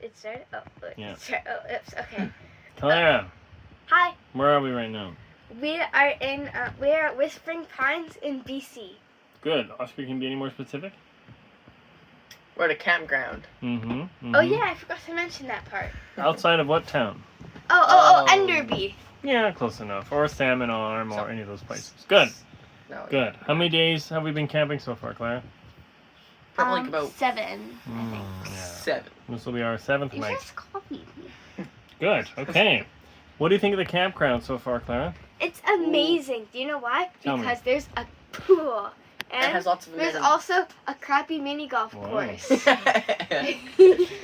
It started? Oh, Yeah. Oops, okay. Clara, Hi, where are we right now? we are at Whispering Pines in BC. Good. Oscar, can you be any more specific? We're at a campground. Oh yeah, I forgot to mention that part. Outside of what town? Oh, Enderby. Yeah, close enough. Or Salmon Arm or any of those places. Good. No, Good. How many days have we been camping so far, Clara? Probably like about 7, I think. Yeah. 7. This will be our 7th You night. just copied me. Good. Okay. What do you think of the campground so far, Clara? It's amazing. Do you know why? Tell me. Because there's a pool. And It has lots of there's amenities. also a crappy mini golf Wow. course.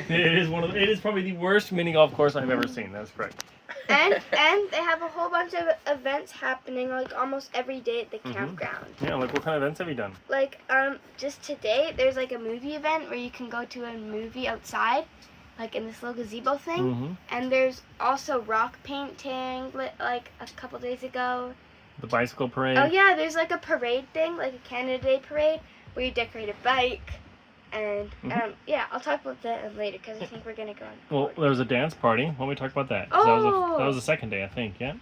It is probably the worst mini golf course I've ever seen. That's correct. and they have a whole bunch of events happening like almost every day at the campground. Yeah, like what kind of events have you done? Like just today there's like a movie event where you can go to a movie outside, like in this little gazebo thing. And there's also rock painting like a couple days ago. The bicycle parade. Oh yeah, there's like a parade thing, like a Canada Day parade where you decorate a bike. And yeah, I'll talk about that later because I think we're gonna go on. Well, there was a dance party. Why don't we talk about that? 'Cause that was the second day, I think. Yeah.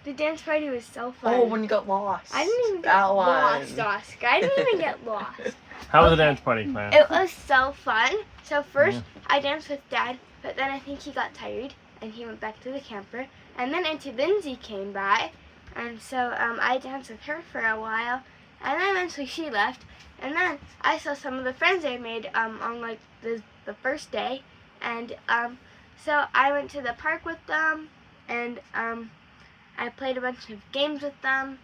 The dance party was so fun. Oh, when you got lost. I didn't even get That one. lost, Oscar. I didn't even get lost. How was the dance party, Clara? It was so fun. So first I danced with Dad, but then I think he got tired and he went back to the camper. And then Auntie Lindsay came by, and so I danced with her for a while, and then eventually she left. And then I saw some of the friends I made on like the first day, and so I went to the park with them, and I played a bunch of games with them.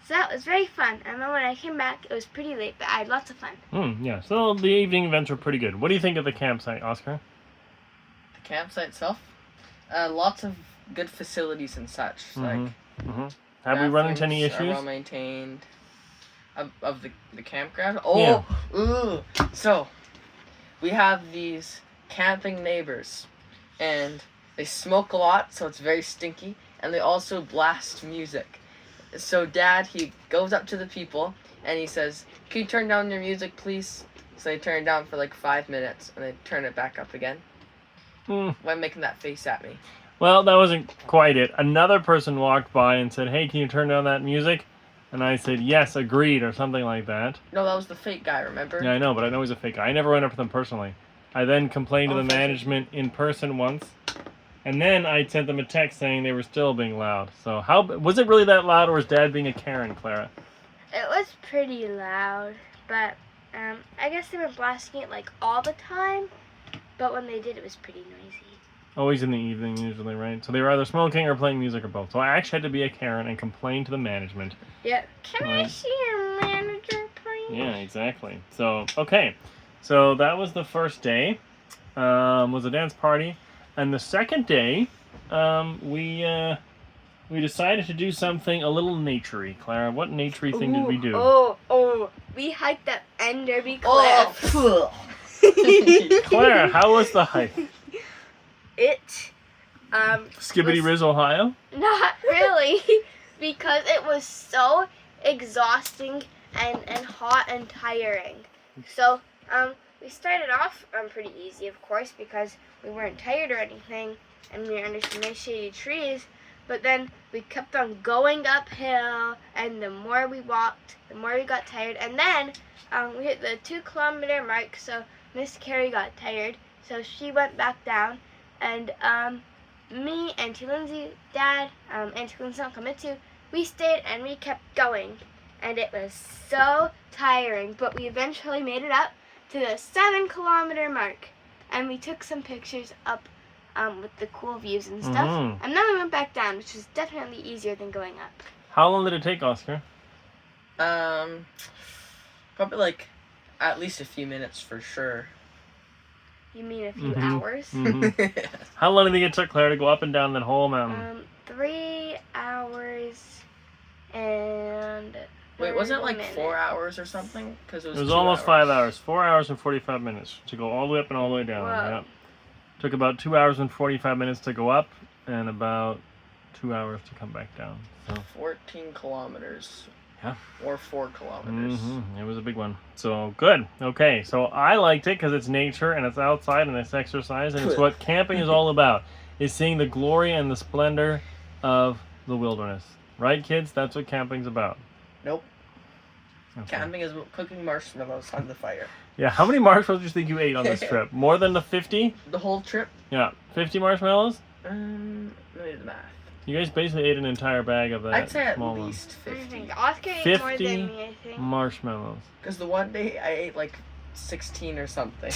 So that was very fun. And then when I came back, it was pretty late, but I had lots of fun. Yeah. So the evening events were pretty good. What do you think of the campsite, Oscar? The campsite itself? Lots of good facilities and such. Like Have we run into any bathrooms are issues? well maintained. Of the campground? Oh! Yeah. Ooh! So, we have these camping neighbors. And they smoke a lot, so it's very stinky. And they also blast music. So Dad, he goes up to the people and he says, "Can you turn down your music, please?" So they turn it down for like 5 minutes and they turn it back up again. Why making that face at me? Well, that wasn't quite it. Another person walked by and said, "Hey, can you turn down that music?" And I said, "Yes, agreed," or something like that. No, that was the fake guy, remember? Yeah, I know, but I know he's a fake guy. I never went up to them personally. I then complained to the management in person once. And then I sent them a text saying they were still being loud. So how was it really that loud, or was Dad being a Karen, Clara? It was pretty loud, but I guess they were blasting it like all the time. But when they did, it was pretty noisy. Always in the evening, usually, right? So they were either smoking or playing music or both. So I actually had to be a Karen and complain to the management. Yeah. Can I see your manager, please? Yeah, exactly. So, okay. So that was the first day. Was a dance party. And the second day, we decided to do something a little naturey. Clara, what naturey thing did we do? We hiked up Enderby Cliff. Oh! Clara, how was the hike? It, Skibbity Riz, Ohio? Not really, because it was so exhausting and hot and tiring. So, we started off pretty easy, of course, because we weren't tired or anything, and we were under some nice shady trees. But then we kept on going uphill, and the more we walked, the more we got tired. And then we hit the 2-kilometer mark, so Miss Carrie got tired, so she went back down. And me, Auntie Lindsay, Dad, Auntie Lindsay, Uncle Mitsu, we stayed and we kept going. And it was so tiring, but we eventually made it up to the 7-kilometer mark. And we took some pictures up with the cool views and stuff. And then we went back down, which was definitely easier than going up. How long did it take, Oscar? Probably like at least a few minutes for sure. You mean a few hours? How long did it take Clara to go up and down that whole mountain? 3 hours and... Wait, wasn't it like 4 hours or something? Because it was almost 5 hours. 4 hours and 45 minutes to go all the way up and all the way down. Wow. Yep. Took about 2 hours and 45 minutes to go up, and about 2 hours to come back down. So 14 kilometers. Yeah. Or 4 kilometers. It was a big one. So good. Okay, so I liked it because it's nature and it's outside and it's exercise and it's what camping is all about. Is seeing the glory and the splendor of the wilderness. Right, kids? That's what camping's about. Nope. Okay. Camping is cooking marshmallows on the fire. Yeah, how many marshmallows do you think you ate on this trip? More than the 50? The whole trip? Yeah, 50 marshmallows? Let me do the math. You guys basically ate an entire bag of that. I'd say at small one. least I 50. think Oscar ate more 50 than me, I think. marshmallows. Because the one day I ate like 16 or something.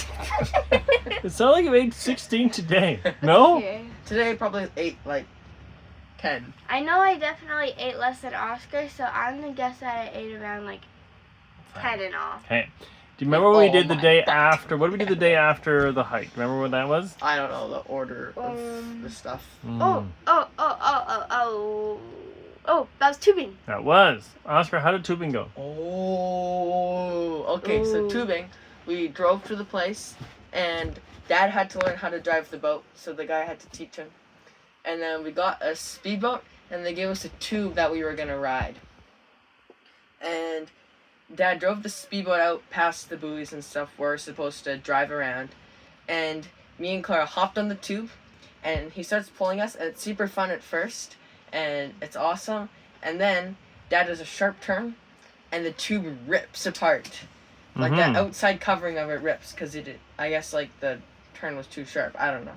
It sounded like you ate 16 today. No? Okay. Today I probably ate like 10. I know I definitely ate less than Oscar, so I'm gonna guess that I ate around like 10 in all. Hey, do you remember what we Oh did the my day God. after? What did we do the day after the hike? Remember what that was? I don't know the order of the stuff. Oh, that was tubing. That was. Oscar, how did tubing go? Oh, okay. So Ooh. tubing, we drove to the place, and Dad had to learn how to drive the boat, so the guy had to teach him. And then we got a speedboat, and they gave us a tube that we were gonna ride. And Dad drove the speedboat out past the buoys and stuff where we're supposed to drive around, and me and Clara hopped on the tube, and he starts pulling us, and it's super fun at first, and it's awesome, and then Dad does a sharp turn, and the tube rips apart. Like that outside covering of it rips, because I guess like the turn was too sharp, I don't know,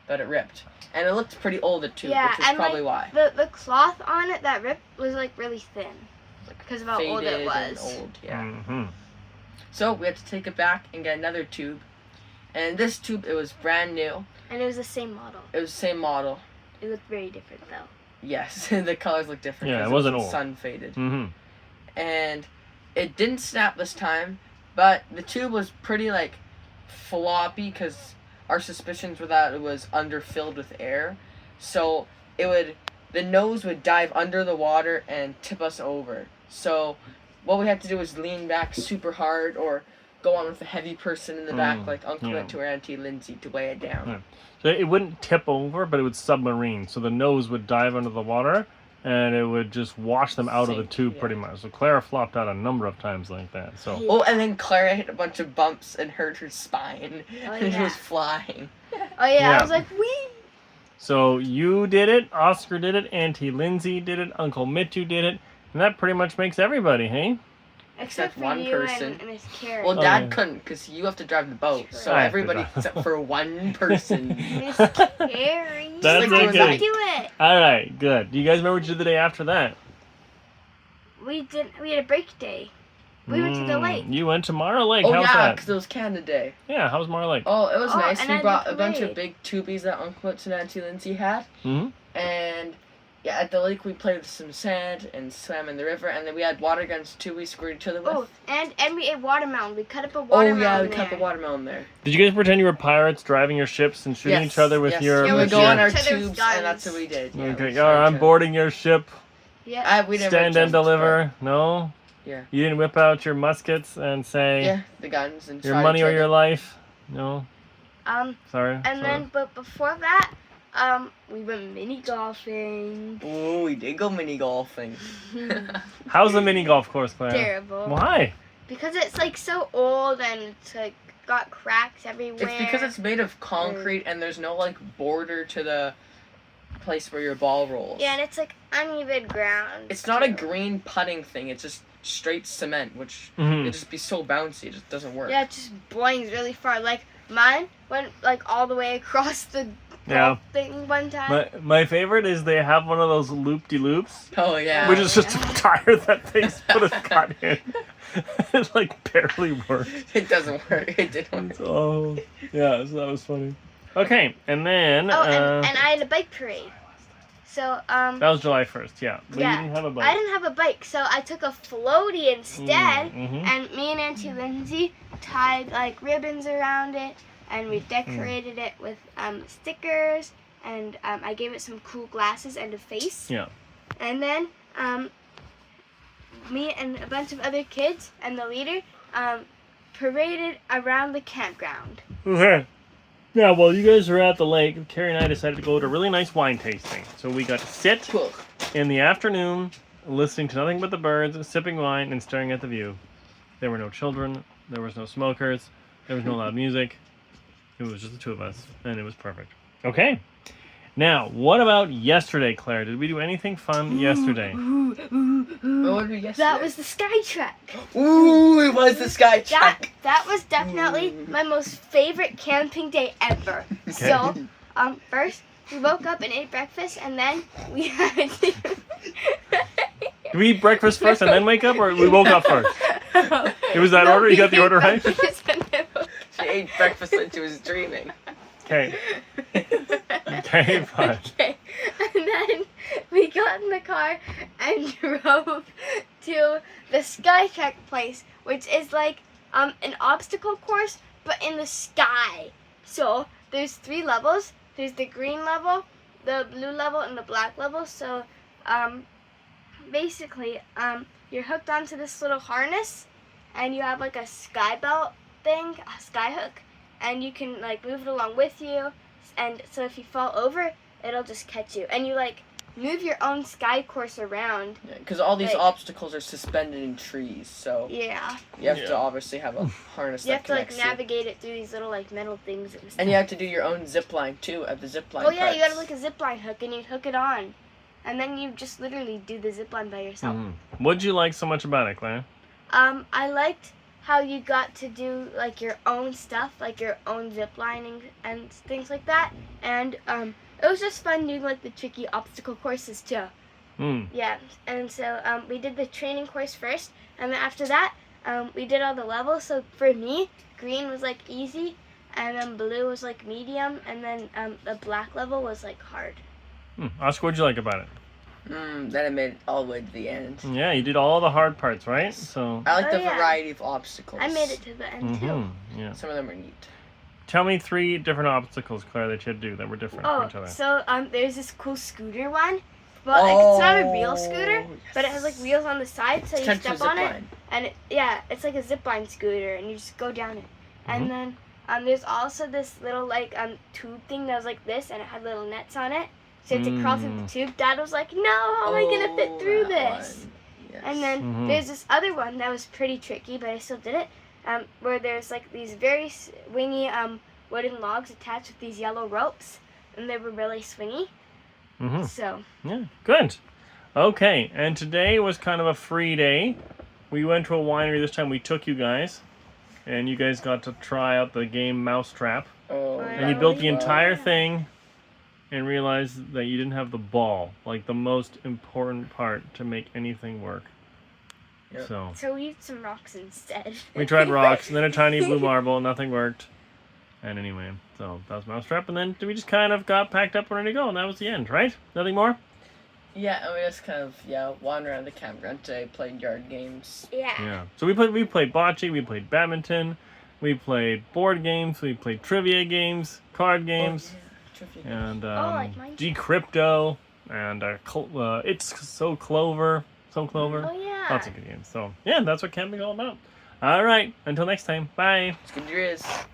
but it ripped. And it looked pretty old, the tube, Yeah, which is and probably like, why. the cloth on it that ripped was like really thin. Because of how old Faded it and was. old, yeah. Mm-hmm. So we had to take it back and get another tube. And this tube, it was brand new. And it was the same model. It was the same model. It looked very different though. Yes, the colors look different. Yeah, 'cause it wasn't was old. sun faded. Mm-hmm. And it didn't snap this time, but the tube was pretty like floppy because our suspicions were that it was underfilled with air. So the nose would dive under the water and tip us over. So what we had to do was lean back super hard or go on with a heavy person in the back like Uncle yeah. went to Auntie Lindsay to weigh it down. Yeah. So it wouldn't tip over, but it would submarine. So the nose would dive under the water, and it would just wash them out of the Sink, tube yeah. pretty much. So Clara flopped out a number of times like that. So Oh, and then Clara hit a bunch of bumps and hurt her spine. Oh, and she yeah. was flying. Oh yeah, Yeah. I was like, wee! So you did it, Oscar did it, Auntie Lindsay did it, Uncle Mittu did it, and that pretty much makes everybody, hey? Except for one you person. and Miss Carrie. Well, Oh, Dad yeah. couldn't because you have to drive the boat. True. So I have to everybody drive. except for one person. Miss Carrie. That's I okay. can do it. All right, good. Do you guys remember what you did the day after that? We had a break day. We went to the lake. You went to Mara Lake. Oh How's yeah, that? because it was Canada Day. Yeah, how's Mara Lake? Oh, it was Oh, nice. and We I brought did a bunch of parade. big tubies that Uncle and Auntie Lindsay had. Mm-hmm. And yeah, at the lake we played with some sand and swam in the river. And then we had water guns too we squirted each other with. Oh, and we ate watermelon. We cut up a Oh watermelon yeah, we there. cut the watermelon there. Did you guys pretend you were pirates driving your ships and shooting Yes, each other with yes. your... Yeah, we we with go your... on our each other's tubes, guns. and that's what we did. Yeah, Okay, we all right, shot I'm each boarding your ship. Yeah. other. We never Stand and jumped, but- deliver. No? Yeah. You didn't whip out your muskets and say Yeah, the guns and your shot money each or other. your life? No? Sorry. And then, but before that, we went mini golfing. Oh, we did go mini golfing. How's the mini golf course, Claire? Terrible. Why? Because it's like so old and it's like got cracks everywhere. It's because it's made of concrete and there's no like border to the place where your ball rolls. Yeah, and it's like uneven ground. It's not a too. green putting thing. It's just straight cement, which Mhm. it'd just be so bouncy. It just doesn't work. Yeah, it just boings really far. Like mine went like all the way across the Yeah. golf thing one time. My favorite is they have one of those loop-de-loops, Oh yeah. which is just a tire that they put a cut in. It like barely works. It doesn't work. It didn't work. Oh, yeah, so that was funny. Okay, and then Oh, and I had a bike parade. So that was July 1st, yeah. But Yeah. you didn't have a bike. I didn't have a bike, so I took a floaty instead. Mhm. And me and Auntie Lindsay tied like ribbons around it, and we decorated it with stickers, and I gave it some cool glasses and a face. Yeah. And then me and a bunch of other kids and the leader paraded around the campground. Okay. Yeah, while you guys were at the lake, Carrie and I decided to go to a really nice wine tasting. So we got to sit Cool. in the afternoon, listening to nothing but the birds, sipping wine, and staring at the view. There were no children. There was no smokers. There was no loud music. It was just the two of us, and it was perfect. Okay. Now, what about yesterday, Claire? Did we do anything fun yesterday? What would we yesterday? That was the Sky Trek. Ooh, it was the Sky Trek. That was definitely my most favorite camping day ever. So, first we woke up and ate breakfast, and then we had to... Did we eat breakfast first and then wake up, or we woke up first? It was that order? You got the order right? She ate breakfast when she was dreaming. Okay. Okay, fine. Okay. And then we got in the car and drove to the Sky Trek place, which is like an obstacle course, but in the sky. So there's 3 levels. There's the green level, the blue level, and the black level. So basically you're hooked onto this little harness, and you have like a sky belt thing, a sky hook, and you can like move it along with you. And so if you fall over, it'll just catch you. And you like move your own sky course around. Because all these Like- obstacles are suspended in trees, so Yeah. you have Yeah. to obviously have a harness You that have to like connects you. navigate it through these little like metal things and stuff. And you have to do your own zip line too at the zip line. Oh yeah, you got parts. like a zip line hook, and you hook it on, and then you just literally do the zip line by yourself. What'd you like so much about it, Claire? I liked how you got to do like your own stuff, like your own zip lining and things like that, and it was just fun doing like the tricky obstacle courses too. Yeah, and so we did the training course first, and then after that we did all the levels. So for me, green was like easy, and then blue was like medium, and then the black level was like hard. Oscar, what'd you like about it? Then I made it all the way to the end. Yeah, you did all the hard parts, right? So. I like Oh, the yeah. variety of obstacles. I made it to the end too. Yeah. Some of them are neat. Tell me 3 different obstacles, Claire, that you had to do that were different from each Oh, other. so there's this cool scooter one. Well, like, it's not a real scooter, but it has like wheels on the side, so you Attached to a step on zip it, line. and it's like a zipline scooter, and you just go down it. And then there's also this little like tube thing that was like this, and it had little nets on it, so you had to crawl through the tube. Dad was like, "No, how am I gonna fit through that this?" one. Yes. And then there's this other one that was pretty tricky, but I still did it. Where there's like these very swingy wooden logs attached with these yellow ropes, and they were really swingy. So. Yeah, good. Okay, and today was kind of a free day. We went to a winery this time. We took you guys, and you guys got to try out the game Mousetrap. Oh, And you Oh, built the yeah. entire thing and realized that you didn't have the ball, like the most important part to make anything work. Yep. So we used some rocks instead. we tried rocks and then a tiny blue marble, nothing worked. And anyway, so that was Mousetrap, and then we just kind of got packed up and ready to go, and that was the end, right? Nothing more? Yeah, and we just kind of wandered around the campground today, played yard games. Yeah. So we played bocce, we played badminton, we played board games, we played trivia games, card games, and like mine. Decrypto, and It's So Clover. Oh yeah. Lots of good games. So yeah, that's what camping's all about. All right. Until next time. Bye. It's good to